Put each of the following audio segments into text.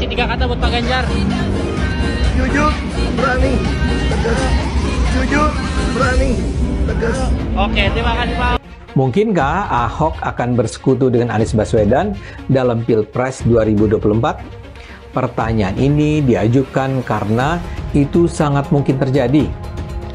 Oke, 3 kata buat Pak Ganjar. Jujur, berani, tegas. Jujur, berani, tegas. Oke, terima kasih Pak. Mungkinkah Ahok akan bersekutu dengan Anies Baswedan dalam Pilpres 2024? Pertanyaan ini diajukan karena itu sangat mungkin terjadi.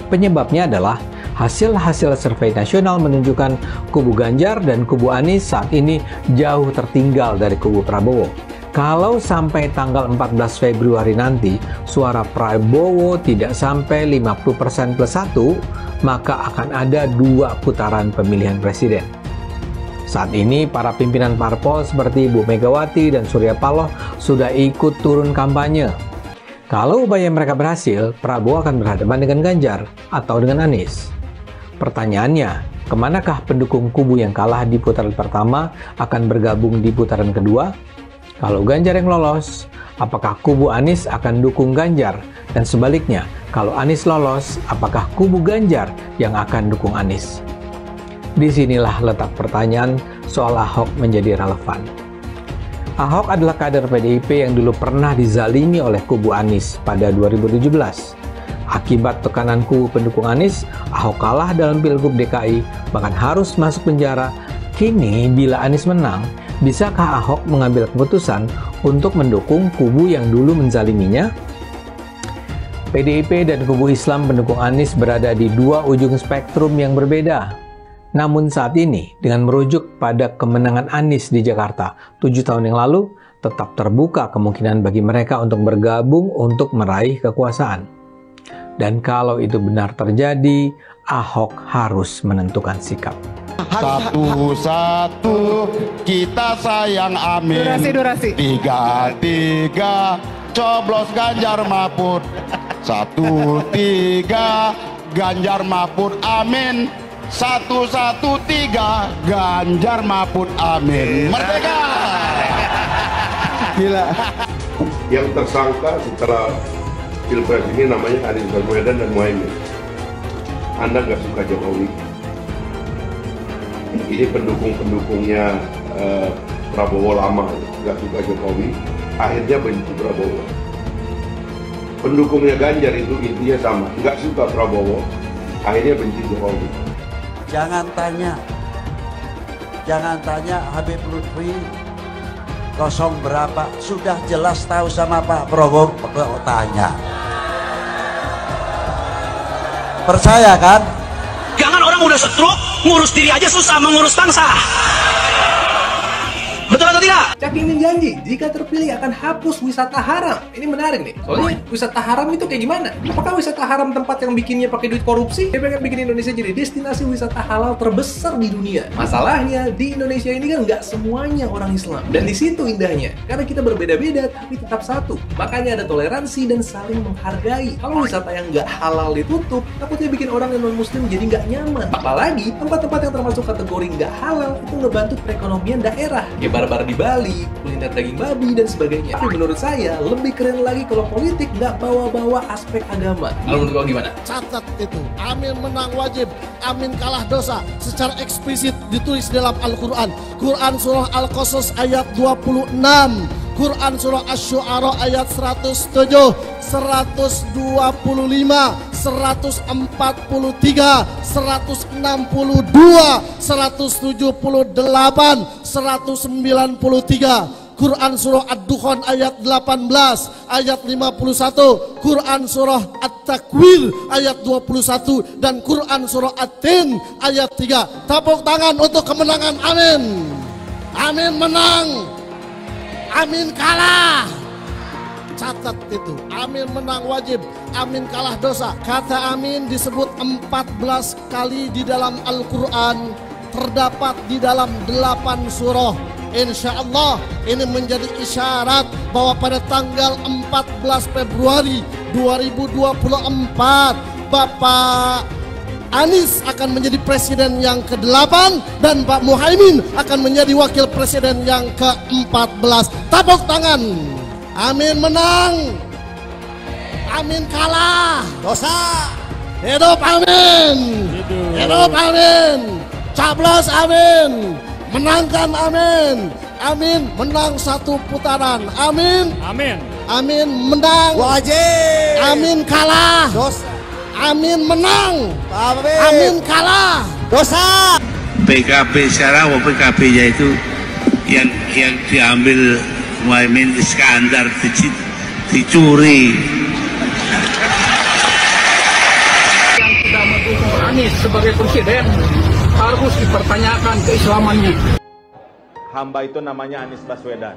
Penyebabnya adalah hasil-hasil survei nasional menunjukkan kubu Ganjar dan kubu Anies saat ini jauh tertinggal dari kubu Prabowo. Kalau sampai tanggal 14 Februari nanti, suara Prabowo tidak sampai 50% plus 1, maka akan ada 2 putaran pemilihan presiden. Saat ini, para pimpinan parpol seperti Bu Megawati dan Surya Paloh sudah ikut turun kampanye. Kalau upaya mereka berhasil, Prabowo akan berhadapan dengan Ganjar atau dengan Anies. Pertanyaannya, kemanakah pendukung kubu yang kalah di putaran pertama akan bergabung di putaran kedua? Kalau Ganjar yang lolos, apakah kubu Anies akan dukung Ganjar? Dan sebaliknya, kalau Anies lolos, apakah kubu Ganjar yang akan dukung Anies? Disinilah letak pertanyaan soal Ahok menjadi relevan. Ahok adalah kader PDIP yang dulu pernah dizalimi oleh kubu Anies pada 2017. Akibat tekanan kubu pendukung Anies, Ahok kalah dalam Pilgub DKI, bahkan harus masuk penjara. Kini, bila Anies menang, bisakah Ahok mengambil keputusan untuk mendukung kubu yang dulu menzaliminya? PDIP dan kubu Islam pendukung Anies berada di 2 ujung spektrum yang berbeda. Namun saat ini, dengan merujuk pada kemenangan Anies di Jakarta 7 tahun yang lalu, tetap terbuka kemungkinan bagi mereka untuk bergabung untuk meraih kekuasaan. Dan kalau itu benar terjadi, Ahok harus menentukan sikap. Satu-satu kita sayang, amin. Durasi. 3 coblos Ganjar Mahfud. 1-3 Ganjar Mahfud, amin. 1-1-3 Ganjar Mahfud, amin. Merdeka. Gila. Yang tersangka setelah Pilpres ini namanya Anies Baswedan dan Muhaimin. Anda nggak suka Jokowi? Ini pendukung-pendukungnya Prabowo lama, nggak suka Jokowi, akhirnya benci Prabowo. Pendukungnya Ganjar itu intinya sama, nggak suka Prabowo, akhirnya benci Jokowi. Jangan tanya Habib Lutfi kosong berapa, sudah jelas tahu sama Pak Prabowo, kok tanya. Percaya kan? Jangan orang udah stroke, ngurus diri aja susah, mengurus bangsa. Betul atau tidak? Cak Imin janji jika terpilih akan hapus wisata haram. Ini menarik nih. Soalnya wisata haram itu kayak gimana? Apakah wisata haram tempat yang bikinnya pakai duit korupsi? Dia pengen bikin Indonesia jadi destinasi wisata halal terbesar di dunia. Masalahnya di Indonesia ini kan nggak semuanya orang Islam. Dan di situ indahnya. Karena kita berbeda-beda tapi tetap satu. Makanya ada toleransi dan saling menghargai. Kalau wisata yang nggak halal ditutup, takutnya bikin orang yang non-muslim jadi nggak nyaman. Apalagi tempat-tempat yang termasuk kategori nggak halal itu ngebantu perekonomian daerah. Bar di Bali, kuliner daging babi, dan sebagainya. Tapi menurut saya, lebih keren lagi kalau politik nggak bawa-bawa aspek agama. Kalau menurut lo gimana? Catat itu, amin menang wajib, amin kalah dosa. Secara eksplisit ditulis dalam Al-Quran. Quran surah Al-Qasas ayat 26. Quran surah Asy-Syu'ara ayat 107, 125, 143, 162, 178, 193. Quran surah Ad-Dukhan ayat 18, ayat 51, Quran surah At-Takwir ayat 21, dan Quran surah At-Tin ayat 3. Tepuk tangan untuk kemenangan, amin. Amin menang, amin kalah. Catat itu, amin menang wajib, amin kalah dosa. Kata amin disebut 14 kali di dalam Al-Quran, terdapat di dalam 8 surah. Insya Allah ini menjadi isyarat bahwa pada tanggal 14 Februari 2024 Bapak Anies akan menjadi presiden yang ke-8 dan Pak Muhaimin akan menjadi wakil presiden yang ke-14. Tepuk tangan. Amin menang, amin kalah dosa. Hidup amin, hidup amin, caplos amin, menangkan amin, Amin. Menang 1 putaran. Amin. Amin. Amin. Menang. Wajib. Amin kalah. Dosa. Amin menang. Amin. Amin kalah. Dosa. PKB sekarang, PKB-nya itu yang diambil Muhaimin Iskandar dicuri. Yang tidak mendukung Anies sebagai presiden harus dipertanyakan keislamannya. Hamba itu namanya Anies Baswedan.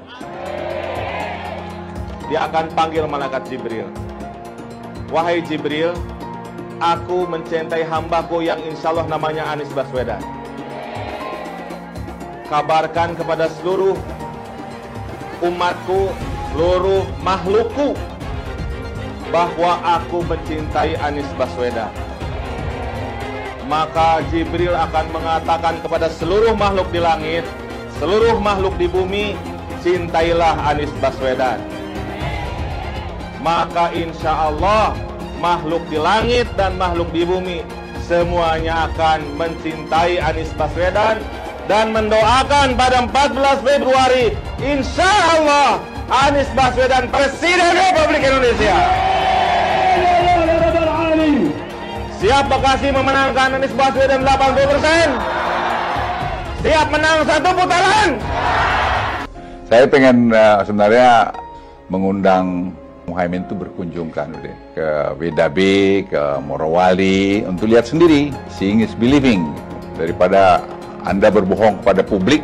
Dia akan panggil malaikat Jibril. Wahai Jibril, aku mencintai hambaku yang insya Allah namanya Anies Baswedan. Kabarkan kepada seluruh umatku, seluruh makhlukku, bahwa aku mencintai Anies Baswedan. Maka Jibril akan mengatakan kepada seluruh makhluk di langit, seluruh makhluk di bumi, cintailah Anies Baswedan. Maka insya Allah makhluk di langit dan makhluk di bumi semuanya akan mencintai Anies Baswedan dan mendoakan pada 14 Februari insya Allah Anies Baswedan Presiden Republik Indonesia. Siap Bekasi memenangkan Anies Baswedan 80%. Siap menang 1 putaran. Saya pengen sebenarnya mengundang Muhaimin itu berkunjung kan ke WDB, ke Morowali untuk lihat sendiri, seeing is believing, daripada Anda berbohong kepada publik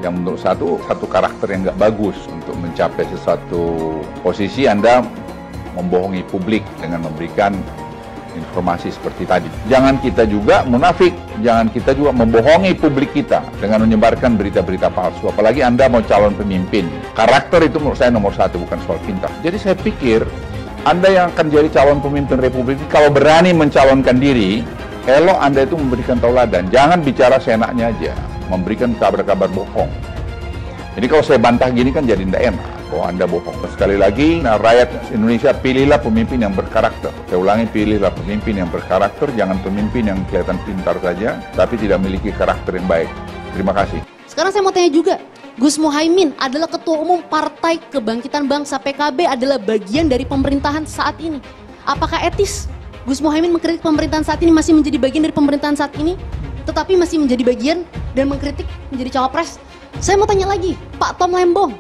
yang menurut satu karakter yang nggak bagus untuk mencapai sesuatu posisi. Anda membohongi publik dengan memberikan informasi seperti tadi. Jangan kita juga munafik, jangan kita juga membohongi publik kita dengan menyebarkan berita-berita palsu. Apalagi Anda mau calon pemimpin. Karakter itu menurut saya nomor 1, bukan soal pintar. Jadi saya pikir Anda yang akan jadi calon pemimpin Republik ini, kalau berani mencalonkan diri, elok Anda itu memberikan tauladan. Jangan bicara seenaknya aja, memberikan kabar-kabar bohong. Jadi kalau saya bantah gini kan jadi tidak enak bahwa Anda bohong. Sekali lagi, rakyat Indonesia, pilihlah pemimpin yang berkarakter. Saya ulangi, pilihlah pemimpin yang berkarakter, jangan pemimpin yang kelihatan pintar saja, tapi tidak memiliki karakter yang baik. Terima kasih. Sekarang saya mau tanya juga, Gus Muhaimin adalah Ketua Umum Partai Kebangkitan Bangsa PKB, adalah bagian dari pemerintahan saat ini. Apakah etis Gus Muhaimin mengkritik pemerintahan saat ini, masih menjadi bagian dari pemerintahan saat ini, tetapi masih menjadi bagian dan mengkritik menjadi cawapres? Saya mau tanya lagi, Pak Tom Lembong.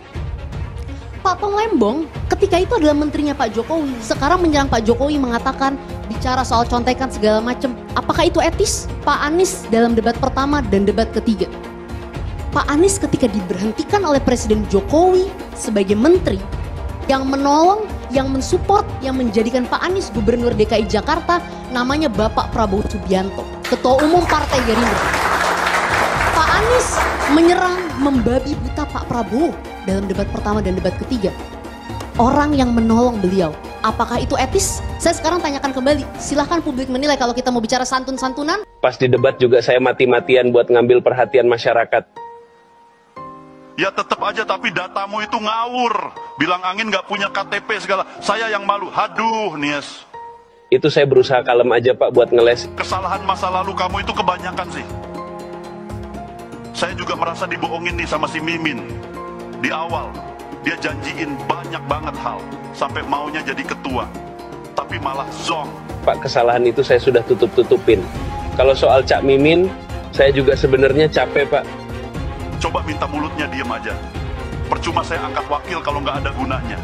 Pak Tom Lembong ketika itu adalah menterinya Pak Jokowi, sekarang menyerang Pak Jokowi, mengatakan bicara soal contekan segala macam. Apakah itu etis? Pak Anies dalam debat pertama dan debat ketiga, Pak Anies ketika diberhentikan oleh Presiden Jokowi sebagai menteri, yang menolong, yang mensupport, yang menjadikan Pak Anies Gubernur DKI Jakarta namanya Bapak Prabowo Subianto, Ketua Umum Partai Gerindra. Pak Anies menyerang, membabi buta Pak Prabowo dalam debat pertama dan debat ketiga. Orang yang menolong beliau, apakah itu etis? Saya sekarang tanyakan kembali, silahkan publik menilai. Kalau kita mau bicara santun-santunan, pas di debat juga saya mati-matian buat ngambil perhatian masyarakat. Ya tetap aja, tapi datamu itu ngawur. Bilang angin nggak punya KTP segala. Saya yang malu. Haduh, Nies. Itu saya berusaha kalem aja Pak buat ngeles. Kesalahan masa lalu kamu itu kebanyakan sih. Saya juga merasa dibohongin nih sama si Mimin. Di awal, dia janjiin banyak banget hal. Sampai maunya jadi ketua. Tapi malah zong. Pak, kesalahan itu saya sudah tutup-tutupin. Kalau soal Cak Mimin, saya juga sebenarnya capek Pak. Coba minta mulutnya diem aja. Percuma saya angkat wakil kalau nggak ada gunanya.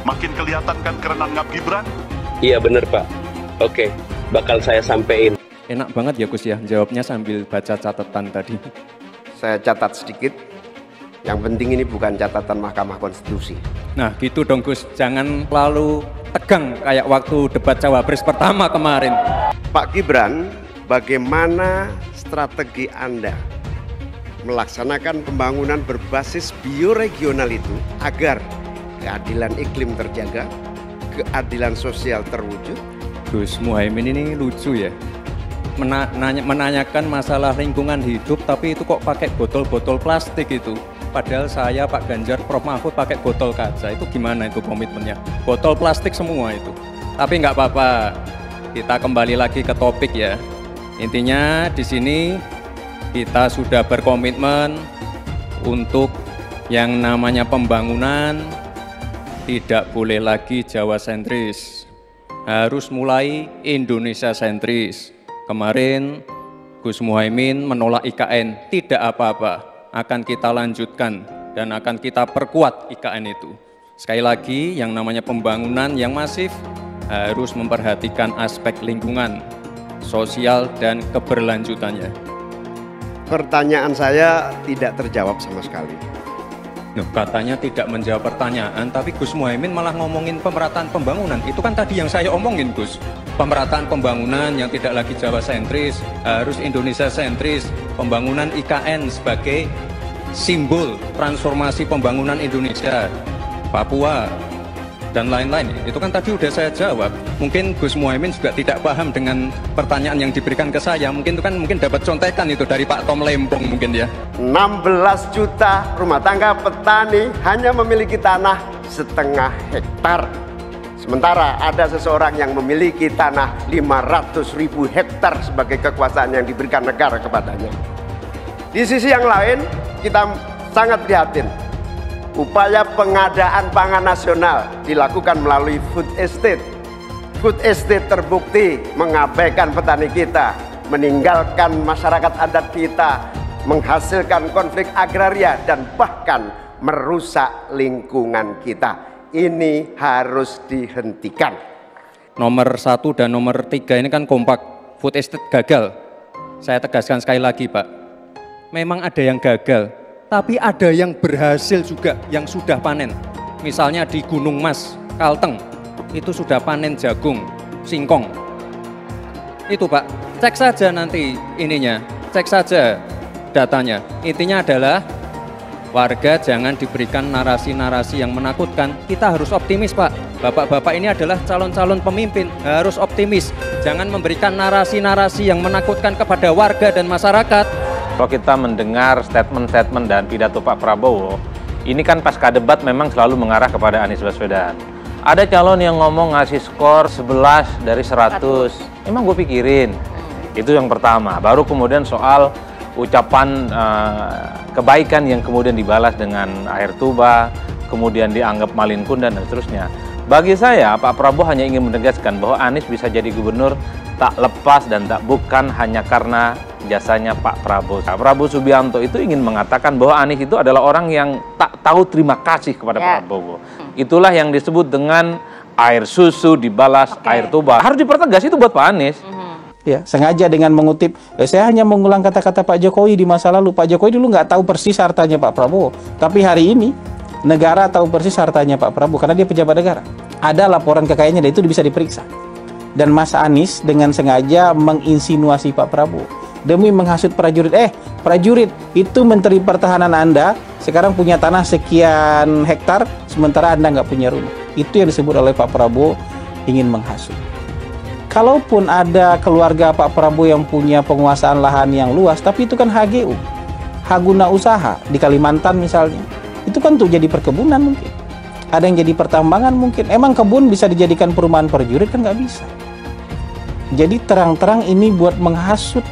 Makin kelihatan kan kerenan Ngap Gibran? Iya bener Pak. Oke, bakal saya sampein. Enak banget ya Gus ya, jawabnya sambil baca catatan tadi. Saya catat sedikit. Yang penting ini bukan catatan Mahkamah Konstitusi. Nah gitu dong Gus, jangan lalu tegang kayak waktu debat Cawapres pertama kemarin. Pak Gibran, bagaimana strategi Anda melaksanakan pembangunan berbasis bioregional itu agar keadilan iklim terjaga, keadilan sosial terwujud? Gus Muhaimin ini lucu ya, menanyakan masalah lingkungan hidup tapi itu kok pakai botol-botol plastik itu. Padahal saya, Pak Ganjar, Prof Mahfud pakai botol kaca. Itu gimana itu komitmennya? Botol plastik semua itu. Tapi nggak apa-apa, kita kembali lagi ke topik ya. Intinya di sini kita sudah berkomitmen untuk yang namanya pembangunan tidak boleh lagi Jawa sentris, harus mulai Indonesia sentris. Kemarin Gus Muhaimin menolak IKN, tidak apa-apa, akan kita lanjutkan dan akan kita perkuat IKN itu. Sekali lagi, yang namanya pembangunan yang masif harus memperhatikan aspek lingkungan, sosial, dan keberlanjutannya. Pertanyaan saya tidak terjawab sama sekali. Katanya tidak menjawab pertanyaan, tapi Gus Muhaimin malah ngomongin pemerataan pembangunan. Itu kan tadi yang saya omongin, Gus. Pemerataan pembangunan yang tidak lagi Jawa sentris, harus Indonesia sentris. Pembangunan IKN sebagai simbol transformasi pembangunan Indonesia, Papua, dan lain-lain. Itu kan tadi udah saya jawab. Mungkin Gus Muhaimin juga tidak paham dengan pertanyaan yang diberikan ke saya. Mungkin itu kan dapat contekan itu dari Pak Tom Lempong mungkin ya. 16 juta rumah tangga petani hanya memiliki tanah setengah hektar. Sementara ada seseorang yang memiliki tanah 500.000 hektar sebagai kekuasaan yang diberikan negara kepadanya. Di sisi yang lain, kita sangat prihatin. Upaya pengadaan pangan nasional dilakukan melalui food estate. Food estate terbukti mengabaikan petani kita, meninggalkan masyarakat adat kita, menghasilkan konflik agraria, dan bahkan merusak lingkungan kita. Ini harus dihentikan. Nomor 1 dan nomor 3 ini kan kompak. Food estate gagal. Saya tegaskan sekali lagi, Pak. Memang ada yang gagal, tapi ada yang berhasil juga, yang sudah panen. Misalnya di Gunung Mas, Kalteng, itu sudah panen jagung, singkong. Itu Pak, cek saja nanti ininya, cek saja datanya. Intinya adalah warga jangan diberikan narasi-narasi yang menakutkan. Kita harus optimis, Pak. Bapak-bapak ini adalah calon-calon pemimpin, harus optimis. Jangan memberikan narasi-narasi yang menakutkan kepada warga dan masyarakat. Kalau kita mendengar statement-statement dan pidato Pak Prabowo, ini kan pasca debat memang selalu mengarah kepada Anies Baswedan. Ada calon yang ngomong ngasih skor 11 dari 100. Emang gue pikirin. Itu yang pertama. Baru kemudian soal ucapan kebaikan yang kemudian dibalas dengan air tuba, kemudian dianggap malin kundan dan seterusnya. Bagi saya, Pak Prabowo hanya ingin menegaskan bahwa Anies bisa jadi gubernur tak lepas dan tak bukan hanya karena jasanya Pak Prabowo. Pak Prabowo Subianto itu ingin mengatakan bahwa Anies itu adalah orang yang tak tahu terima kasih kepada Pak Prabowo. Itulah yang disebut dengan air susu dibalas air tuba. Harus dipertegas itu buat Pak Anies. Ya, sengaja dengan mengutip, saya hanya mengulang kata-kata Pak Jokowi di masa lalu. Pak Jokowi dulu nggak tahu persis hartanya Pak Prabowo, tapi hari ini negara tahu persis hartanya Pak Prabowo karena dia pejabat negara. Ada laporan kekayaannya dan itu bisa diperiksa. Dan Mas Anies dengan sengaja menginsinuasi Pak Prabowo demi menghasut prajurit. Prajurit, itu Menteri Pertahanan Anda sekarang punya tanah sekian hektar, sementara Anda nggak punya rumah. Itu yang disebut oleh Pak Prabowo ingin menghasut. Kalaupun ada keluarga Pak Prabowo yang punya penguasaan lahan yang luas, tapi itu kan HGU, hak guna usaha di Kalimantan misalnya, itu kan untuk jadi perkebunan mungkin. Ada yang jadi pertambangan mungkin. Emang kebun bisa dijadikan perumahan prajurit kan nggak bisa. Jadi terang-terang ini buat menghasut.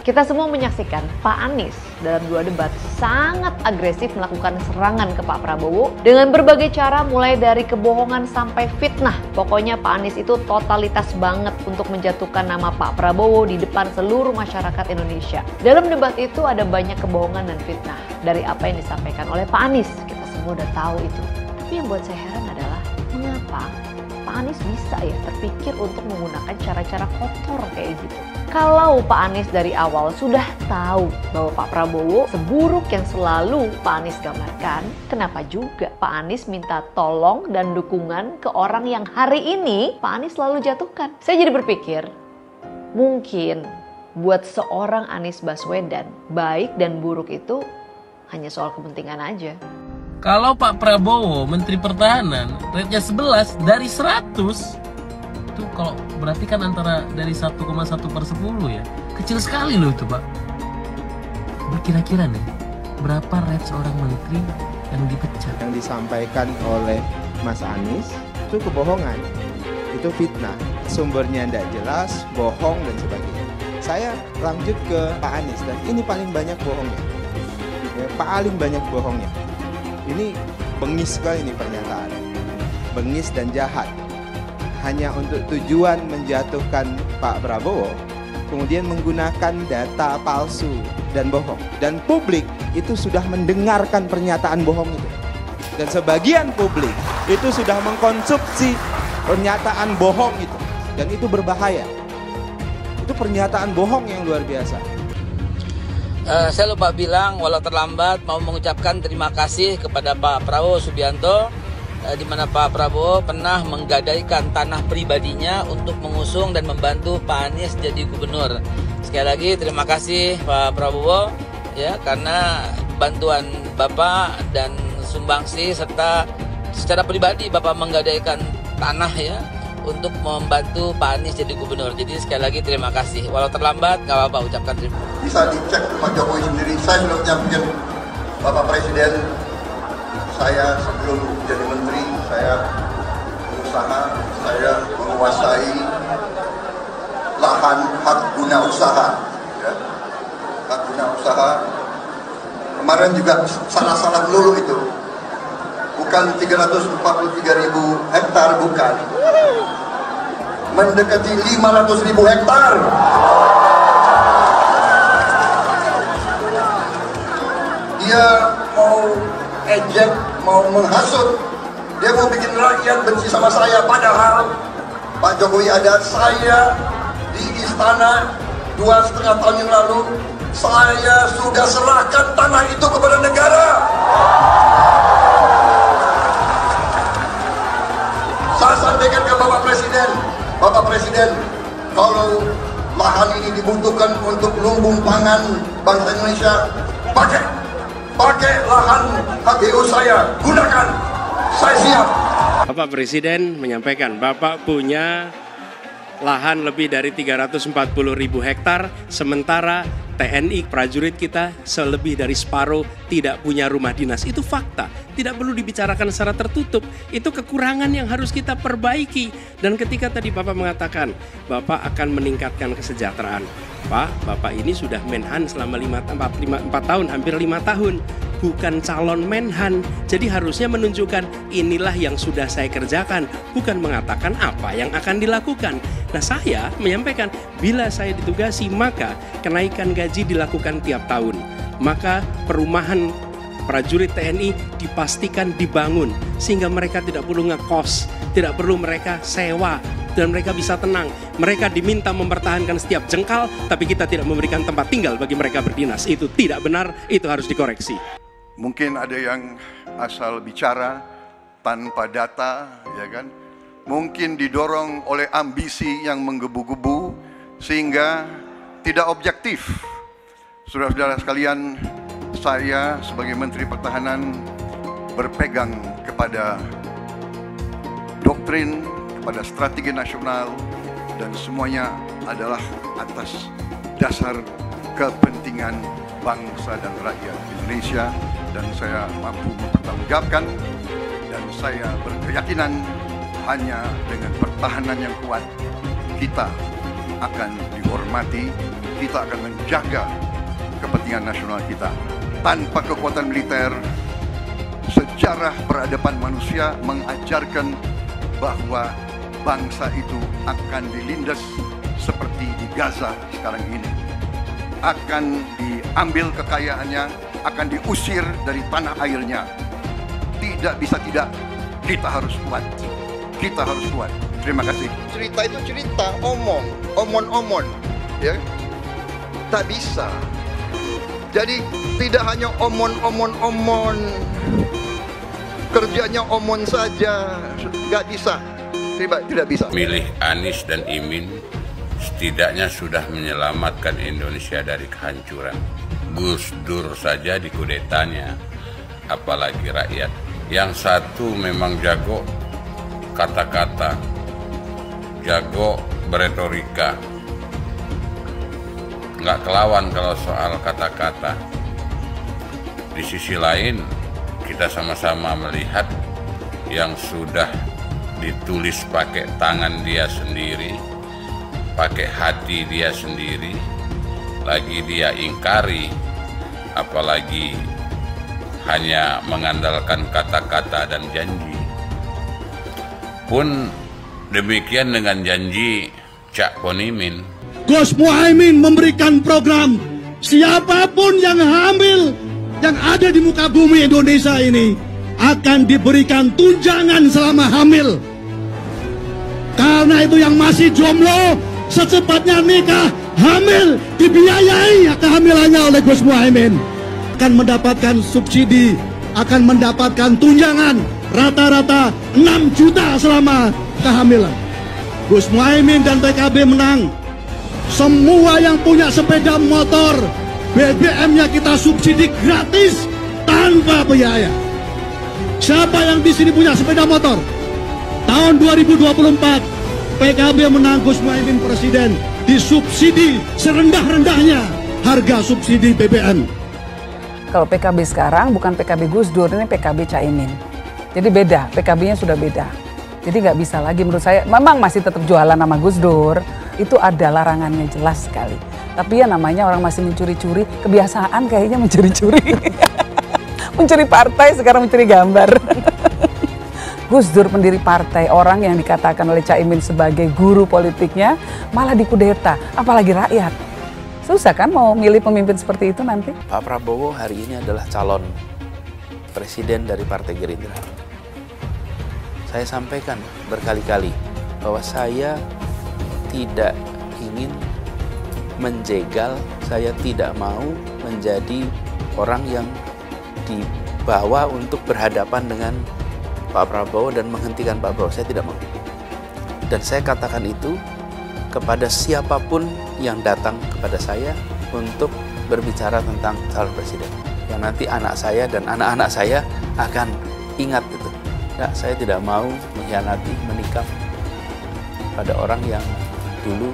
Kita semua menyaksikan Pak Anies dalam 2 debat sangat agresif melakukan serangan ke Pak Prabowo dengan berbagai cara mulai dari kebohongan sampai fitnah. Pokoknya Pak Anies itu totalitas banget untuk menjatuhkan nama Pak Prabowo di depan seluruh masyarakat Indonesia. Dalam debat itu ada banyak kebohongan dan fitnah dari apa yang disampaikan oleh Pak Anies. Kita semua udah tahu itu. Tapi yang buat saya heran adalah mengapa Pak Anies bisa ya terpikir untuk menggunakan cara-cara kotor kayak gitu. Kalau Pak Anies dari awal sudah tahu bahwa Pak Prabowo seburuk yang selalu Pak Anies gambarkan, kenapa juga Pak Anies minta tolong dan dukungan ke orang yang hari ini Pak Anies selalu jatuhkan? Saya jadi berpikir, mungkin buat seorang Anies Baswedan, baik dan buruk itu hanya soal kepentingan aja. Kalau Pak Prabowo Menteri Pertahanan rate-nya 11 dari 100, itu kalau berarti kan antara dari 1,1/10 ya, kecil sekali loh itu Pak. Kira-kira nih berapa rate seorang menteri yang dipecat? Yang disampaikan oleh Mas Anies itu kebohongan, itu fitnah, sumbernya tidak jelas, bohong dan sebagainya. Saya lanjut ke Pak Anies dan ini paling banyak bohongnya. Ya, paling banyak bohongnya. Ini bengis sekali ini pernyataan. Bengis dan jahat. Hanya untuk tujuan menjatuhkan Pak Prabowo, kemudian menggunakan data palsu dan bohong. Dan publik itu sudah mendengarkan pernyataan bohong itu. Dan sebagian publik itu sudah mengkonsumsi pernyataan bohong itu. Dan itu berbahaya. Itu pernyataan bohong yang luar biasa. Saya lupa bilang, walau terlambat, mau mengucapkan terima kasih kepada Pak Prabowo Subianto, di mana Pak Prabowo pernah menggadaikan tanah pribadinya untuk mengusung dan membantu Pak Anies jadi gubernur. Sekali lagi terima kasih Pak Prabowo ya, karena bantuan Bapak dan sumbangsi serta secara pribadi Bapak menggadaikan tanah ya untuk membantu Pak Anies jadi gubernur. Jadi sekali lagi terima kasih. Walau terlambat, nggak apa-apa, ucapkan terima kasih. Bisa dicek Pak Jokowi sendiri. Saya sudah menyampaikan Bapak Presiden, saya sebelum jadi menteri, saya berusaha, saya menguasai lahan hak guna usaha. Ya. Hak guna usaha. Kemarin juga salah-salah melulu itu. Bukan 343.000 hektar, bukan. Mendekati 500.000 hektar. Dia mau ejek, mau menghasut, dia mau bikin rakyat benci sama saya. Padahal Pak Jokowi ada, saya di istana 2,5 tahun yang lalu, saya sudah serahkan tanah itu kepada negara. Saya sampaikan ke Bapak Presiden, kalau lahan ini dibutuhkan untuk lumbung pangan bangsa Indonesia, pakai lahan HGU saya, gunakan, saya siap. Bapak Presiden menyampaikan, Bapak punya lahan lebih dari 340.000 hektar, sementara TNI prajurit kita selebih dari separuh tidak punya rumah dinas. Itu fakta, tidak perlu dibicarakan secara tertutup. Itu kekurangan yang harus kita perbaiki. Dan ketika tadi Bapak mengatakan Bapak akan meningkatkan kesejahteraan, Pak, Bapak ini sudah Menhan selama 4 tahun, hampir 5 tahun, bukan calon Menhan. Jadi harusnya menunjukkan inilah yang sudah saya kerjakan, bukan mengatakan apa yang akan dilakukan. Nah, saya menyampaikan bila saya ditugasi maka kenaikan gaji dilakukan tiap tahun. Maka perumahan prajurit TNI dipastikan dibangun sehingga mereka tidak perlu ngekos, tidak perlu mereka sewa, dan mereka bisa tenang. Mereka diminta mempertahankan setiap jengkal, tapi kita tidak memberikan tempat tinggal bagi mereka berdinas. Itu tidak benar, itu harus dikoreksi. Mungkin ada yang asal bicara tanpa data, ya kan? Mungkin didorong oleh ambisi yang menggebu-gebu sehingga tidak objektif. Saudara-saudara sekalian, saya sebagai Menteri Pertahanan berpegang kepada doktrin, kepada strategi nasional, dan semuanya adalah atas dasar kepentingan bangsa dan rakyat Indonesia, dan saya mampu mempertanggungjawabkan, dan saya berkeyakinan hanya dengan pertahanan yang kuat kita akan dihormati, kita akan menjaga kepentingan nasional kita. Tanpa kekuatan militer, sejarah peradaban manusia mengajarkan bahwa bangsa itu akan dilindas seperti di Gaza sekarang ini. Akan diambil kekayaannya, akan diusir dari tanah airnya. Tidak bisa tidak, kita harus kuat. Kita harus kuat. Terima kasih. Cerita itu cerita, omon, ya. Tak bisa. Jadi tidak hanya omon. Kerjanya omon saja, nggak bisa. Tidak bisa. Milih Anies dan Imin setidaknya sudah menyelamatkan Indonesia dari kehancuran. Gus Dur saja dikudetanya, apalagi rakyat. Yang satu memang jago kata-kata, jago beretorika, nggak kelawan kalau soal kata-kata. Di sisi lain, kita sama-sama melihat yang sudah ditulis pakai tangan dia sendiri, pakai hati dia sendiri, lagi dia ingkari, apalagi hanya mengandalkan kata-kata dan janji. Pun demikian dengan janji Cak Ponimin. Gus Muhaimin memberikan program siapapun yang hamil yang ada di muka bumi Indonesia ini akan diberikan tunjangan selama hamil. Karena itu yang masih jomblo secepatnya nikah, hamil, dibiayai kehamilannya oleh Gus Muhaimin. Akan mendapatkan subsidi, akan mendapatkan tunjangan rata-rata 6 juta selama kehamilan. Gus Muhaimin dan PKB menang. Semua yang punya sepeda motor, BBM-nya kita subsidi gratis tanpa biaya. Siapa yang di sini punya sepeda motor? Tahun 2024 PKB menang, Gus Muhaimin presiden, disubsidi serendah-rendahnya harga subsidi BBM. Kalau PKB sekarang bukan PKB Gus Dur, ini PKB Caimin. Jadi beda, PKB-nya sudah beda. Jadi nggak bisa lagi menurut saya, memang masih tetap jualan nama Gus Dur, itu ada larangannya jelas sekali. Tapi ya namanya orang masih mencuri-curi, kebiasaan kayaknya mencuri-curi. Mencuri partai, sekarang mencuri gambar. Gus Dur pendiri partai, orang yang dikatakan oleh Caimin sebagai guru politiknya, malah dikudeta, apalagi rakyat. Susah kan mau milih pemimpin seperti itu nanti? Pak Prabowo hari ini adalah calon presiden dari Partai Gerindra. Saya sampaikan berkali-kali bahwa saya tidak ingin menjegal, saya tidak mau menjadi orang yang dibawa untuk berhadapan dengan Pak Prabowo dan menghentikan Pak Prabowo. Saya tidak mau. Dan saya katakan itu kepada siapapun yang datang kepada saya untuk berbicara tentang calon presiden. Yang nanti anak saya dan anak-anak saya akan ingat itu. Nah, saya tidak mau mengkhianati, menikam pada orang yang dulu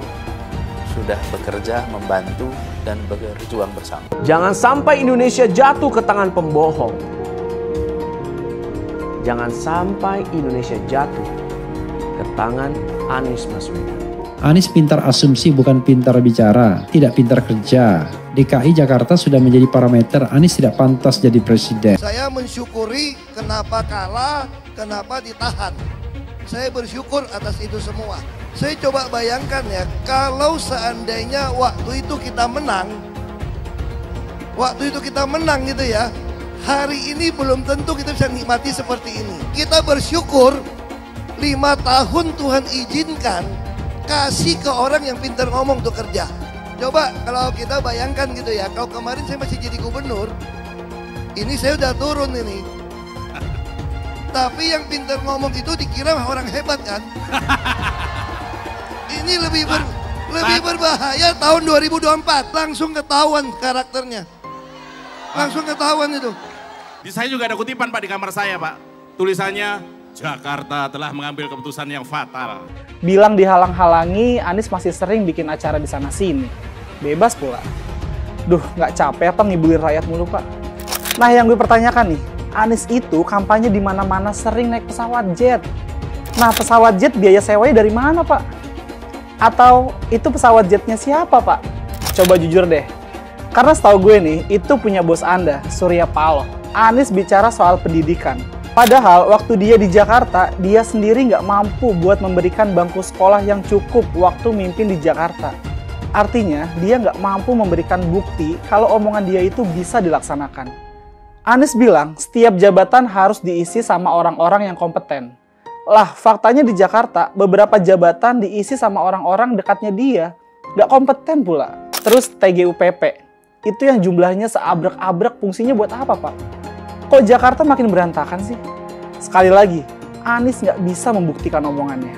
sudah bekerja, membantu, dan berjuang bersama. Jangan sampai Indonesia jatuh ke tangan pembohong. Jangan sampai Indonesia jatuh ke tangan Anies Baswedan. Anies pintar asumsi bukan pintar bicara, tidak pintar kerja. DKI Jakarta sudah menjadi parameter Anies tidak pantas jadi presiden. Saya mensyukuri kenapa kalah, kenapa ditahan. Saya bersyukur atas itu semua. Saya coba bayangkan ya, kalau seandainya waktu itu kita menang gitu ya, hari ini belum tentu kita bisa nikmati seperti ini. Kita bersyukur 5 tahun Tuhan izinkan kasih ke orang yang pintar ngomong untuk kerja. Coba kalau kita bayangkan gitu ya, kalau kemarin saya masih jadi gubernur, ini saya udah turun ini. Tapi yang pintar ngomong itu dikira orang hebat kan? Ini lebih berbahaya tahun 2024, langsung ketahuan karakternya. Langsung ketahuan itu. Di saya juga ada kutipan Pak di kamar saya Pak. Tulisannya, Jakarta telah mengambil keputusan yang fatal. Bilang dihalang-halangi, Anies masih sering bikin acara di sana-sini. Bebas pula. Duh, nggak capek apa ngibulin rakyat mulu, Pak? Nah, yang gue pertanyakan nih, Anies itu kampanye di mana-mana sering naik pesawat jet. Nah, pesawat jet biaya sewanya dari mana, Pak? Atau itu pesawat jetnya siapa, Pak? Coba jujur deh. Karena setahu gue nih, itu punya bos Anda, Surya Paloh. Anies bicara soal pendidikan. Padahal waktu dia di Jakarta, dia sendiri nggak mampu buat memberikan bangku sekolah yang cukup waktu mimpin di Jakarta. Artinya, dia nggak mampu memberikan bukti kalau omongan dia itu bisa dilaksanakan. Anies bilang, setiap jabatan harus diisi sama orang-orang yang kompeten. Lah, faktanya di Jakarta, beberapa jabatan diisi sama orang-orang dekatnya dia. Nggak kompeten pula. Terus TGUPP, itu yang jumlahnya seabrek-abrek, fungsinya buat apa, Pak? Kok Jakarta makin berantakan sih? Sekali lagi, Anies nggak bisa membuktikan omongannya.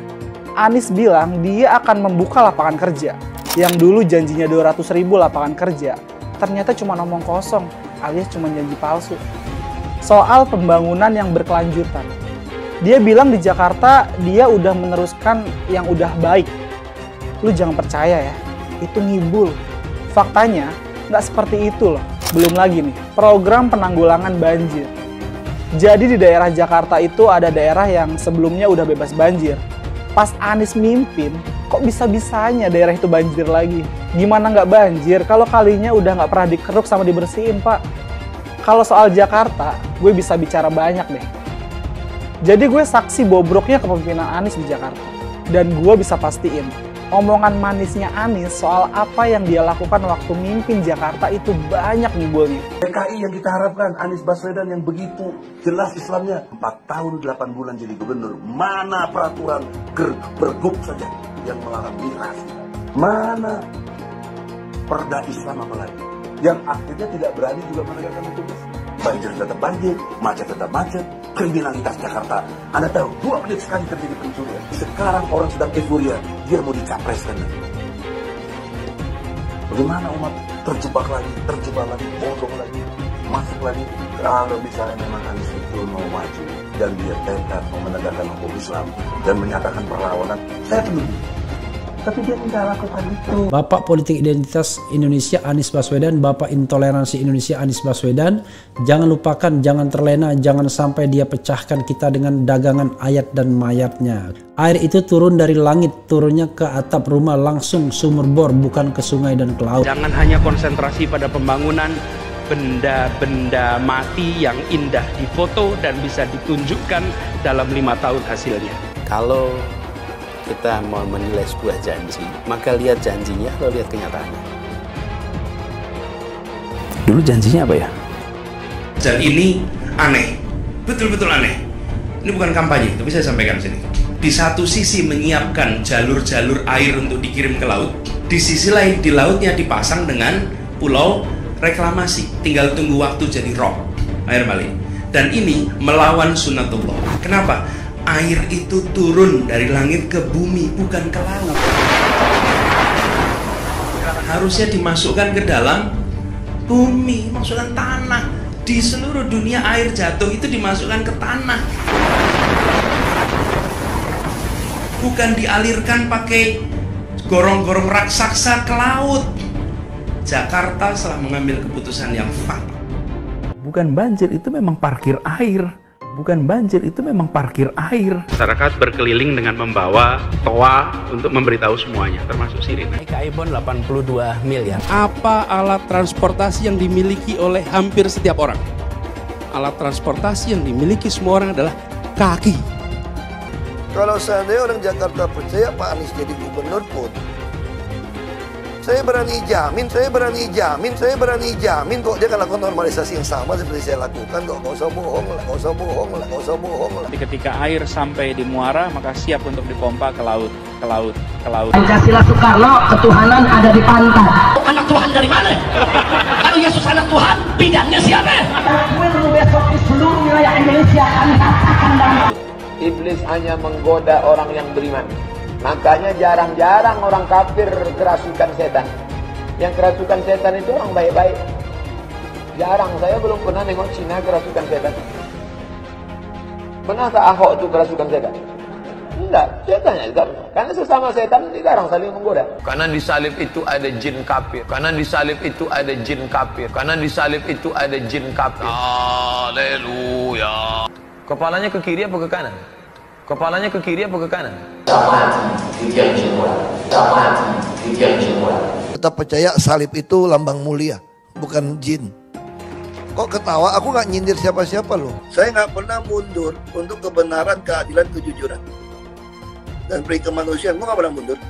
Anies bilang dia akan membuka lapangan kerja. Yang dulu janjinya 200.000 lapangan kerja, ternyata cuma omong kosong, alias cuma janji palsu. Soal pembangunan yang berkelanjutan. Dia bilang di Jakarta dia udah meneruskan yang udah baik. Lu jangan percaya ya, itu ngibul. Faktanya nggak seperti itu loh. Belum lagi nih, program penanggulangan banjir. Jadi di daerah Jakarta itu ada daerah yang sebelumnya udah bebas banjir. Pas Anies mimpin, kok bisa-bisanya daerah itu banjir lagi? Gimana nggak banjir kalau kalinya udah nggak pernah dikeruk sama dibersihin, Pak? Kalau soal Jakarta, gue bisa bicara banyak deh. Jadi gue saksi bobroknya kepemimpinan Anies di Jakarta. Dan gue bisa pastiin, omongan manisnya Anies soal apa yang dia lakukan waktu mimpin Jakarta itu banyak nimbulnya. PKI yang kita harapkan, Anies Baswedan yang begitu jelas Islamnya, 4 tahun 8 bulan jadi gubernur, mana peraturan pergub saja yang melarang miras, mana perda Islam apalagi, yang akhirnya tidak berani juga menegakkan hukum Islam. Banjir tetap banjir, macet tetap macet, kriminalitas Jakarta. Anda tahu, 2 menit sekali terjadi pencurian. Sekarang orang sedang euforia, dia mau dicapreskan. Bagaimana umat terjebak lagi, bodoh lagi, masuk lagi. Kalau misalnya memang Anies itu mau maju dan dia tekad mau menegakkan hukum Islam dan menyatakan perlawanan, saya penuh. Tapi dia tidak lakukan itu. Bapak politik identitas Indonesia Anies Baswedan, Bapak intoleransi Indonesia Anies Baswedan. Jangan lupakan, jangan terlena, jangan sampai dia pecahkan kita dengan dagangan ayat dan mayatnya. Air itu turun dari langit, turunnya ke atap rumah langsung sumur bor, bukan ke sungai dan ke laut. Jangan hanya konsentrasi pada pembangunan benda-benda mati yang indah difoto dan bisa ditunjukkan dalam 5 tahun hasilnya. Kalau kita mau menilai sebuah janji, maka lihat janjinya atau lihat kenyataannya. Dulu janjinya apa ya? Dan ini aneh, betul-betul aneh. Ini bukan kampanye, tapi saya sampaikan sini. Di satu sisi menyiapkan jalur-jalur air untuk dikirim ke laut, di sisi lain di lautnya dipasang dengan pulau reklamasi, tinggal tunggu waktu jadi rob, air balik. Dan ini melawan sunatullah. Kenapa? Air itu turun dari langit ke bumi, bukan ke laut. Harusnya dimasukkan ke dalam bumi, masukkan tanah. Di seluruh dunia air jatuh itu dimasukkan ke tanah, bukan dialirkan pakai gorong-gorong raksasa ke laut. Jakarta telah mengambil keputusan yang fatal. Bukan banjir, itu memang parkir air. Bukan banjir, itu memang parkir air. Masyarakat berkeliling dengan membawa toa untuk memberitahu semuanya, termasuk sirine. KAI-Bond 82 miliar. Apa alat transportasi yang dimiliki oleh hampir setiap orang? Alat transportasi yang dimiliki semua orang adalah kaki. Kalau seandainya orang Jakarta percaya Pak Anies jadi gubernur pun, saya berani jamin kok dia akan lakukan normalisasi yang sama seperti saya lakukan kok. Gak usah bohong lah. Tapi ketika air sampai di muara, maka siap untuk dipompa ke laut. Pancasila Soekarno, ketuhanan ada di pantai. Anak Tuhan dari mana? Kalau Yesus anak Tuhan, bidangnya siapa? Besok di seluruh wilayah Indonesia kami katakan dalam. Iblis hanya menggoda orang yang beriman. Makanya jarang-jarang orang kafir kerasukan setan. Yang kerasukan setan itu orang baik-baik. Jarang, saya belum pernah nengok Cina kerasukan setan. Pernahkah Ahok itu kerasukan setan? Enggak, setannya juga. Karena sesama setan dilarang saling menggoda. Karena di salib itu ada jin kafir. Haleluya. Kepalanya ke kiri apa ke kanan? Kita percaya salib itu lambang mulia, bukan jin. Kok ketawa? Aku nggak nyindir siapa-siapa loh. Saya nggak pernah mundur untuk kebenaran, keadilan, kejujuran dan peri kemanusiaan. Gue nggak pernah mundur.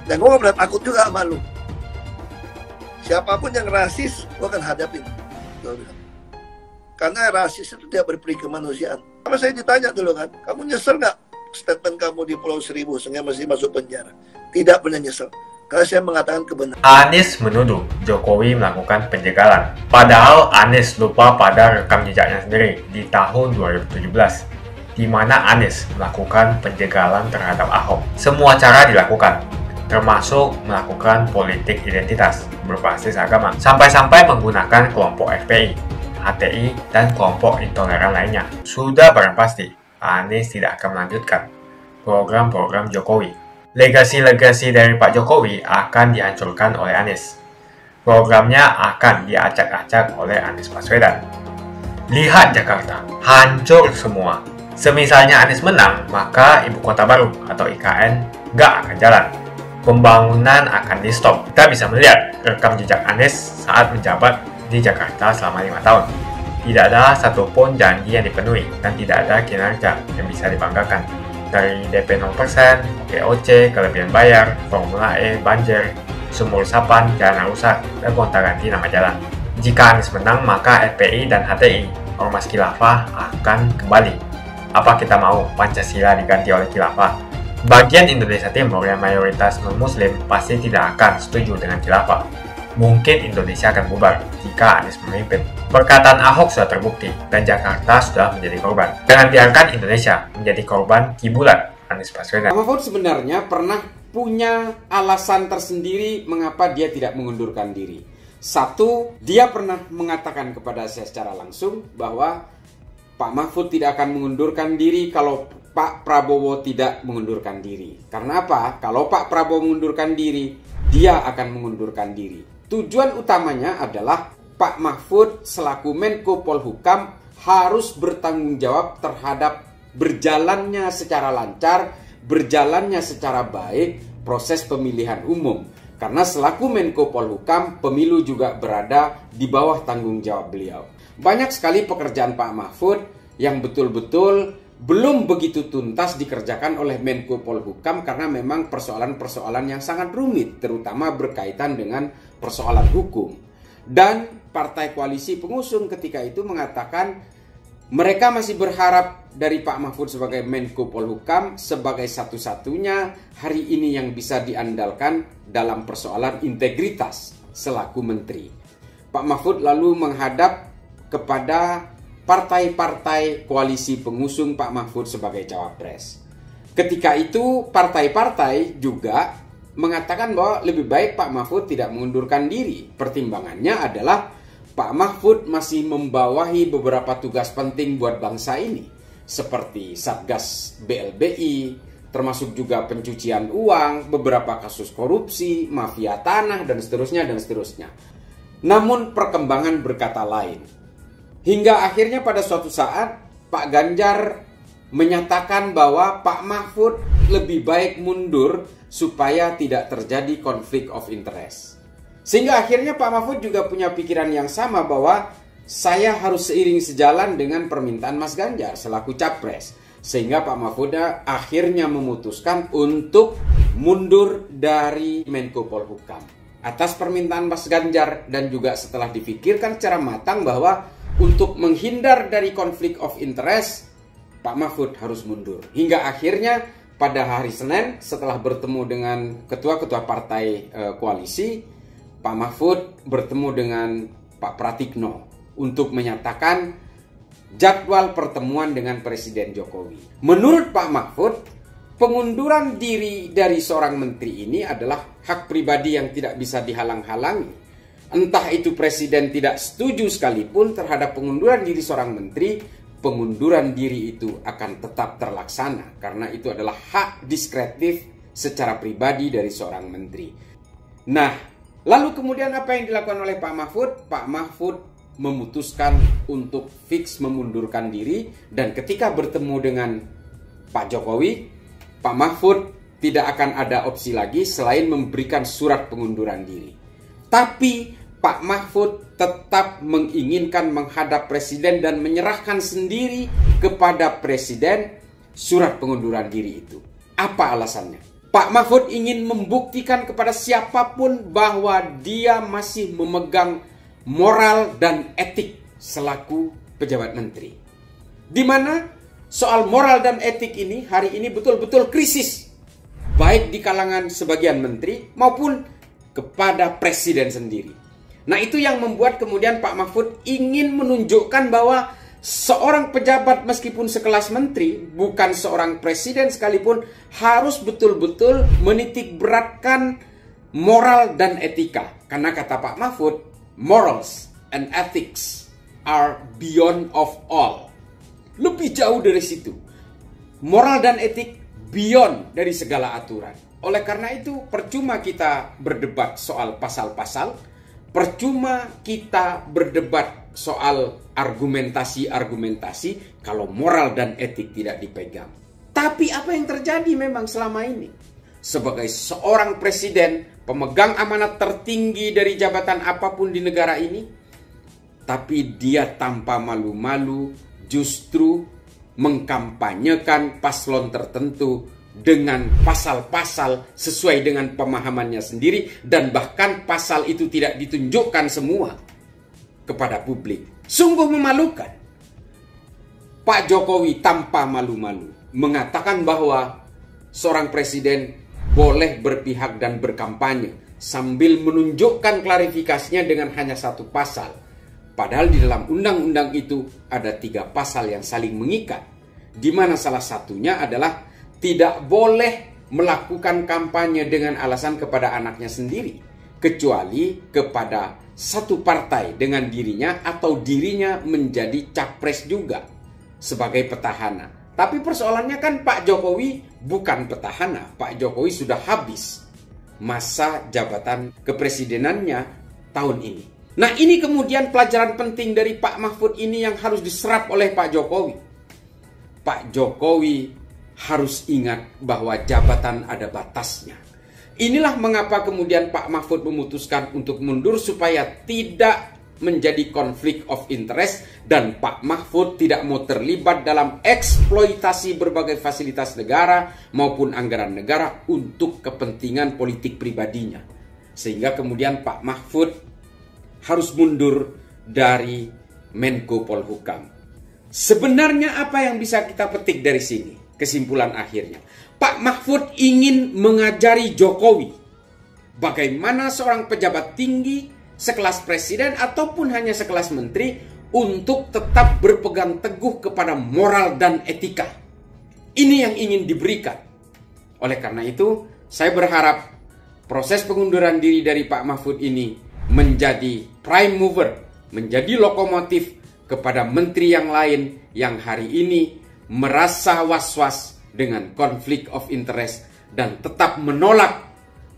Dan gue nggak pernah takut juga sama lu. Siapapun yang rasis, gue akan hadapin. Karena rasis itu tidak berperi kemanusiaan. Sama saya ditanya dulu kan, kamu nyesel nggak statement kamu di Pulau Seribu sehingga masih masuk penjara? Tidak pernah nyesel. Karena saya mengatakan kebenaran. Anies menuduh Jokowi melakukan penjagalan. Padahal Anies lupa pada rekam jejaknya sendiri di tahun 2017, di mana Anies melakukan penjagalan terhadap Ahok. Semua cara dilakukan, termasuk melakukan politik identitas berbasis agama, sampai-sampai menggunakan kelompok FPI, HTI, dan kelompok intoleran lainnya. Sudah barang pasti, Anies tidak akan melanjutkan program-program Jokowi. Legasi-legasi dari Pak Jokowi akan dihancurkan oleh Anies. Programnya akan diacak-acak oleh Anies Baswedan. Lihat Jakarta, hancur semua. Semisalnya Anies menang, maka Ibu Kota Baru atau IKN nggak akan jalan. Pembangunan akan di-stop. Kita bisa melihat rekam jejak Anies saat menjabat di Jakarta selama 5 tahun. Tidak ada satupun janji yang dipenuhi dan tidak ada kinerja yang bisa dibanggakan. Dari DP 0%, GOC, kelebihan bayar, Formula E, banjir, sumur resapan, jalan rusak, dan gonta-ganti nama jalan. Jika Anies menang, maka FPI dan HTI, Ormas Khilafah, akan kembali. Apa kita mau Pancasila diganti oleh Khilafah? Bagian Indonesia Timur yang mayoritas non-muslim pasti tidak akan setuju dengan Khilafah. Mungkin Indonesia akan bubar jika Anies memimpin. Perkataan Ahok sudah terbukti dan Jakarta sudah menjadi korban. Jangan biarkan Indonesia menjadi korban kibulan Anies Baswedan. Pak Mahfud sebenarnya pernah punya alasan tersendiri mengapa dia tidak mengundurkan diri. Satu, dia pernah mengatakan kepada saya secara langsung bahwa Pak Mahfud tidak akan mengundurkan diri kalau Pak Prabowo tidak mengundurkan diri. Karena apa? Kalau Pak Prabowo mengundurkan diri, dia akan mengundurkan diri. Tujuan utamanya adalah Pak Mahfud selaku Menko Polhukam harus bertanggung jawab terhadap berjalannya secara lancar, berjalannya secara baik proses pemilihan umum. Karena selaku Menko Polhukam, pemilu juga berada di bawah tanggung jawab beliau. Banyak sekali pekerjaan Pak Mahfud yang betul-betul belum begitu tuntas dikerjakan oleh Menko Polhukam karena memang persoalan-persoalan yang sangat rumit, terutama berkaitan dengan persoalan hukum. Dan partai koalisi pengusung ketika itu mengatakan mereka masih berharap dari Pak Mahfud sebagai Menko Polhukam sebagai satu-satunya hari ini yang bisa diandalkan dalam persoalan integritas selaku menteri. Pak Mahfud lalu menghadap kepada partai-partai koalisi pengusung Pak Mahfud sebagai cawapres. Ketika itu partai-partai juga mengatakan bahwa lebih baik Pak Mahfud tidak mengundurkan diri. Pertimbangannya adalah Pak Mahfud masih membawahi beberapa tugas penting buat bangsa ini, seperti Satgas BLBI, termasuk juga pencucian uang, beberapa kasus korupsi, mafia tanah, dan seterusnya, dan seterusnya. Namun perkembangan berkata lain. Hingga akhirnya pada suatu saat Pak Ganjar menyatakan bahwa Pak Mahfud lebih baik mundur supaya tidak terjadi konflik of interest. Sehingga akhirnya Pak Mahfud juga punya pikiran yang sama bahwa saya harus seiring sejalan dengan permintaan Mas Ganjar selaku capres. Sehingga Pak Mahfud akhirnya memutuskan untuk mundur dari Menko Polhukam. Atas permintaan Mas Ganjar dan juga setelah dipikirkan secara matang bahwa untuk menghindar dari konflik of interest, Pak Mahfud harus mundur. Hingga akhirnya pada hari Senin setelah bertemu dengan ketua-ketua partai koalisi, Pak Mahfud bertemu dengan Pak Pratikno untuk menyatakan jadwal pertemuan dengan Presiden Jokowi. Menurut Pak Mahfud, pengunduran diri dari seorang menteri ini adalah hak pribadi yang tidak bisa dihalang-halangi. Entah itu presiden tidak setuju sekalipun terhadap pengunduran diri seorang menteri, pengunduran diri itu akan tetap terlaksana. Karena itu adalah hak diskretif secara pribadi dari seorang menteri. Nah, lalu kemudian apa yang dilakukan oleh Pak Mahfud? Pak Mahfud memutuskan untuk fix memundurkan diri. Dan ketika bertemu dengan Pak Jokowi, Pak Mahfud tidak akan ada opsi lagi selain memberikan surat pengunduran diri. Tapi Pak Mahfud tetap menginginkan menghadap presiden dan menyerahkan sendiri kepada presiden surat pengunduran diri itu. Apa alasannya? Pak Mahfud ingin membuktikan kepada siapapun bahwa dia masih memegang moral dan etik selaku pejabat menteri. Di mana soal moral dan etik ini hari ini betul-betul krisis. Baik di kalangan sebagian menteri maupun kepada presiden sendiri. Nah, itu yang membuat kemudian Pak Mahfud ingin menunjukkan bahwa seorang pejabat meskipun sekelas menteri, bukan seorang presiden sekalipun, harus betul-betul menitik beratkan moral dan etika. Karena kata Pak Mahfud, morals and ethics are beyond of all. Lebih jauh dari situ. Moral dan etik beyond dari segala aturan. Oleh karena itu, percuma kita berdebat soal pasal-pasal, percuma kita berdebat soal argumentasi-argumentasi kalau moral dan etik tidak dipegang. Tapi apa yang terjadi memang selama ini? Sebagai seorang presiden, pemegang amanat tertinggi dari jabatan apapun di negara ini, tapi dia tanpa malu-malu justru mengkampanyekan paslon tertentu dengan pasal-pasal sesuai dengan pemahamannya sendiri, dan bahkan pasal itu tidak ditunjukkan semua kepada publik. Sungguh memalukan. Pak Jokowi tanpa malu-malu mengatakan bahwa seorang presiden boleh berpihak dan berkampanye sambil menunjukkan klarifikasinya dengan hanya satu pasal. Padahal di dalam undang-undang itu ada 3 pasal yang saling mengikat, di mana salah satunya adalah tidak boleh melakukan kampanye dengan alasan kepada anaknya sendiri, kecuali kepada satu partai dengan dirinya atau dirinya menjadi capres juga sebagai petahana. Tapi persoalannya kan Pak Jokowi bukan petahana. Pak Jokowi sudah habis masa jabatan kepresidenannya tahun ini. Nah, ini kemudian pelajaran penting dari Pak Mahfud ini yang harus diserap oleh Pak Jokowi. Pak Jokowi harus ingat bahwa jabatan ada batasnya. Inilah mengapa kemudian Pak Mahfud memutuskan untuk mundur supaya tidak menjadi konflik of interest, dan Pak Mahfud tidak mau terlibat dalam eksploitasi berbagai fasilitas negara maupun anggaran negara untuk kepentingan politik pribadinya. Sehingga kemudian Pak Mahfud harus mundur dari Menko Polhukam. Sebenarnya apa yang bisa kita petik dari sini? Kesimpulan akhirnya, Pak Mahfud ingin mengajari Jokowi bagaimana seorang pejabat tinggi sekelas presiden ataupun hanya sekelas menteri untuk tetap berpegang teguh kepada moral dan etika. Ini yang ingin diberikan. Oleh karena itu, saya berharap proses pengunduran diri dari Pak Mahfud ini menjadi prime mover, menjadi lokomotif kepada menteri yang lain yang hari ini merasa was-was dengan konflik of interest dan tetap menolak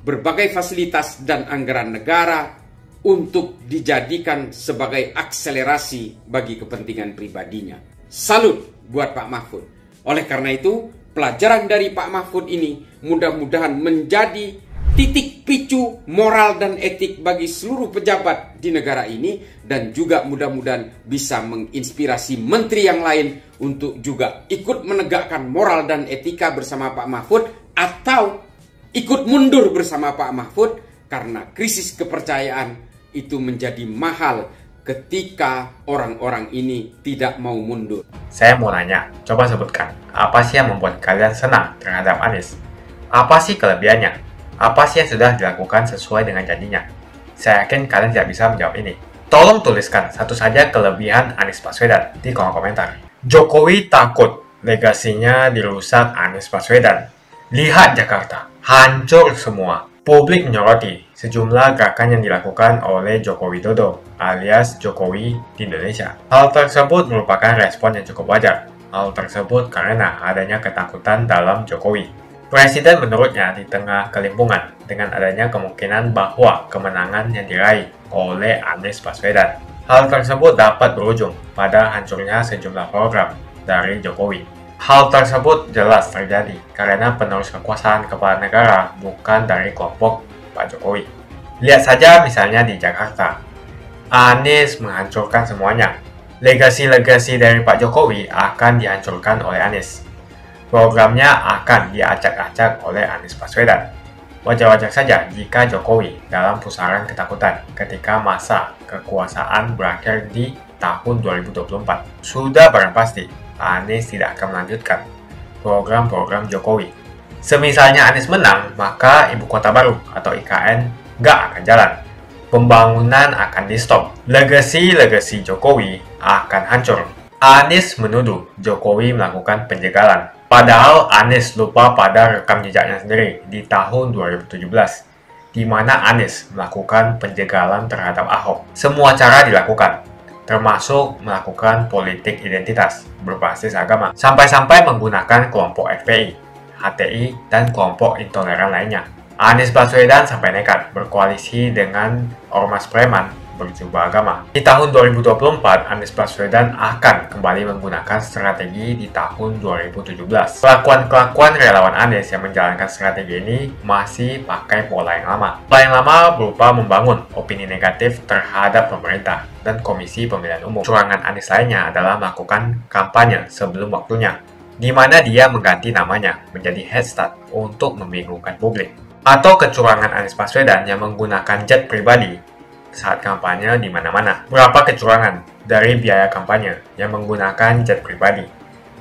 berbagai fasilitas dan anggaran negara untuk dijadikan sebagai akselerasi bagi kepentingan pribadinya. Salut buat Pak Mahfud. Oleh karena itu, pelajaran dari Pak Mahfud ini mudah-mudahan menjadi titik picu moral dan etik bagi seluruh pejabat di negara ini, dan juga mudah-mudahan bisa menginspirasi menteri yang lain untuk juga ikut menegakkan moral dan etika bersama Pak Mahfud atau ikut mundur bersama Pak Mahfud, karena krisis kepercayaan itu menjadi mahal ketika orang-orang ini tidak mau mundur. Saya mau nanya, coba sebutkan, apa sih yang membuat kalian senang terhadap Anies? Apa sih kelebihannya? Apa sih yang sudah dilakukan sesuai dengan janjinya? Saya yakin kalian tidak bisa menjawab ini. Tolong tuliskan satu saja kelebihan Anies Baswedan di kolom komentar. Jokowi takut legasinya dirusak Anies Baswedan. Lihat Jakarta, hancur semua. Publik menyoroti sejumlah gerakan yang dilakukan oleh Joko Widodo alias Jokowi di Indonesia. Hal tersebut merupakan respon yang cukup wajar. Hal tersebut karena adanya ketakutan dalam Jokowi. Presiden menurutnya di tengah kelimpungan dengan adanya kemungkinan bahwa kemenangan yang diraih oleh Anies Baswedan. Hal tersebut dapat berujung pada hancurnya sejumlah program dari Jokowi. Hal tersebut jelas terjadi karena penerus kekuasaan kepala negara bukan dari kelompok Pak Jokowi. Lihat saja misalnya di Jakarta. Anies menghancurkan semuanya. Legasi-legasi dari Pak Jokowi akan dihancurkan oleh Anies. Programnya akan diacak-acak oleh Anies Baswedan. Wajar-wajar saja jika Jokowi dalam pusaran ketakutan ketika masa kekuasaan berakhir di tahun 2024. Sudah barang pasti, Anies tidak akan melanjutkan program-program Jokowi. Semisalnya Anies menang, maka Ibu Kota Baru atau IKN nggak akan jalan. Pembangunan akan di-stop. Legasi-legasi Jokowi akan hancur. Anies menuduh Jokowi melakukan penjagalan. Padahal Anies lupa pada rekam jejaknya sendiri di tahun 2017, di mana Anies melakukan penjagalan terhadap Ahok. Semua cara dilakukan, termasuk melakukan politik identitas berbasis agama, sampai-sampai menggunakan kelompok FPI, HTI, dan kelompok intoleran lainnya. Anies Baswedan sampai nekat berkoalisi dengan ormas preman berjubah agama. Di tahun 2024, Anies Baswedan akan kembali menggunakan strategi di tahun 2017. Kelakuan relawan Anies yang menjalankan strategi ini masih pakai pola yang lama. Pola yang lama berupa membangun opini negatif terhadap pemerintah dan Komisi Pemilihan Umum. Kecurangan Anies lainnya adalah melakukan kampanye sebelum waktunya, di mana dia mengganti namanya menjadi head start untuk membingungkan publik. Atau kecurangan Anies Baswedan yang menggunakan jet pribadi saat kampanye di mana-mana. Berapa kecurangan dari biaya kampanye yang menggunakan jet pribadi?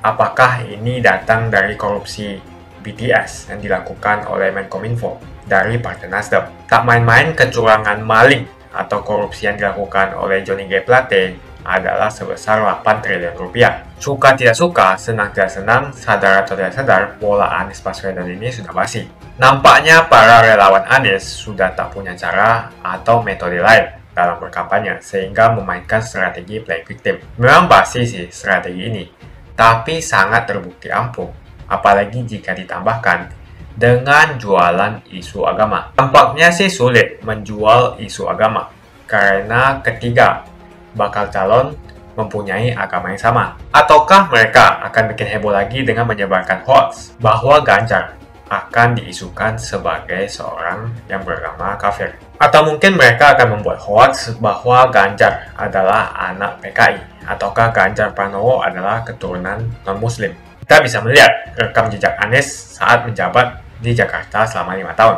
Apakah ini datang dari korupsi BTS yang dilakukan oleh Menkominfo dari Partai Nasdem? Tak main-main kecurangan maling atau korupsi yang dilakukan oleh Johnny G. Plate adalah sebesar 8 triliun rupiah. Suka tidak suka, senang tidak senang, sadar atau tidak sadar, pola Anies Baswedan ini sudah basi. Nampaknya para relawan Anies sudah tak punya cara atau metode lain dalam berkampanye sehingga memainkan strategi play victim. Memang basi sih strategi ini, tapi sangat terbukti ampuh, apalagi jika ditambahkan dengan jualan isu agama. Tampaknya sih sulit menjual isu agama karena ketiga bakal calon mempunyai agama yang sama. Ataukah mereka akan bikin heboh lagi dengan menyebarkan hoax bahwa Ganjar akan diisukan sebagai seorang yang beragama kafir? Atau mungkin mereka akan membuat hoax bahwa Ganjar adalah anak PKI, ataukah Ganjar Pranowo adalah keturunan non-muslim? Kita bisa melihat rekam jejak Anies saat menjabat di Jakarta selama 5 tahun.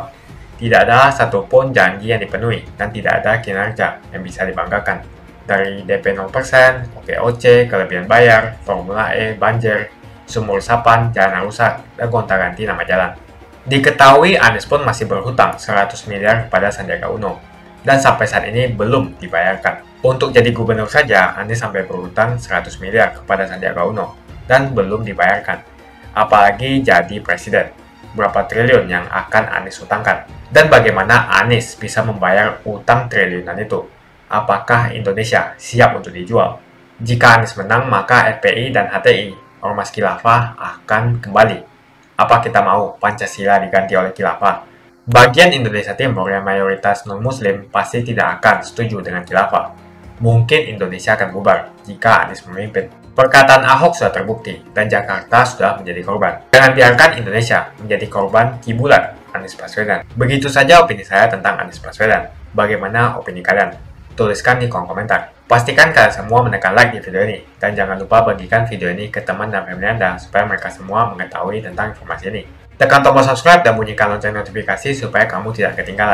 Tidak ada satupun janji yang dipenuhi dan tidak ada kinerja yang bisa dibanggakan. Dari DP 0%, OKOC, kelebihan bayar, Formula E, banjir, sumur resapan, jalan rusak, dan gonta-ganti nama jalan. Diketahui Anies pun masih berhutang 100 miliar kepada Sandiaga Uno, dan sampai saat ini belum dibayarkan. Untuk jadi gubernur saja, Anies sampai berhutang 100 miliar kepada Sandiaga Uno, dan belum dibayarkan. Apalagi jadi presiden, berapa triliun yang akan Anies hutangkan? Dan bagaimana Anies bisa membayar utang triliunan itu? Apakah Indonesia siap untuk dijual? Jika Anies menang, maka FPI dan HTI, Ormas Khilafah, akan kembali. Apa kita mau Pancasila diganti oleh Khilafah? Bagian Indonesia Timur yang mayoritas non-muslim pasti tidak akan setuju dengan Khilafah. Mungkin Indonesia akan bubar jika Anies memimpin. Perkataan Ahok sudah terbukti dan Jakarta sudah menjadi korban. Jangan biarkan Indonesia menjadi korban kibulan Anies Baswedan. Begitu saja opini saya tentang Anies Baswedan. Bagaimana opini kalian? Tuliskan di kolom komentar. Pastikan kalian semua menekan like di video ini. Dan jangan lupa bagikan video ini ke teman dan family Anda supaya mereka semua mengetahui tentang informasi ini. Tekan tombol subscribe dan bunyikan lonceng notifikasi supaya kamu tidak ketinggalan.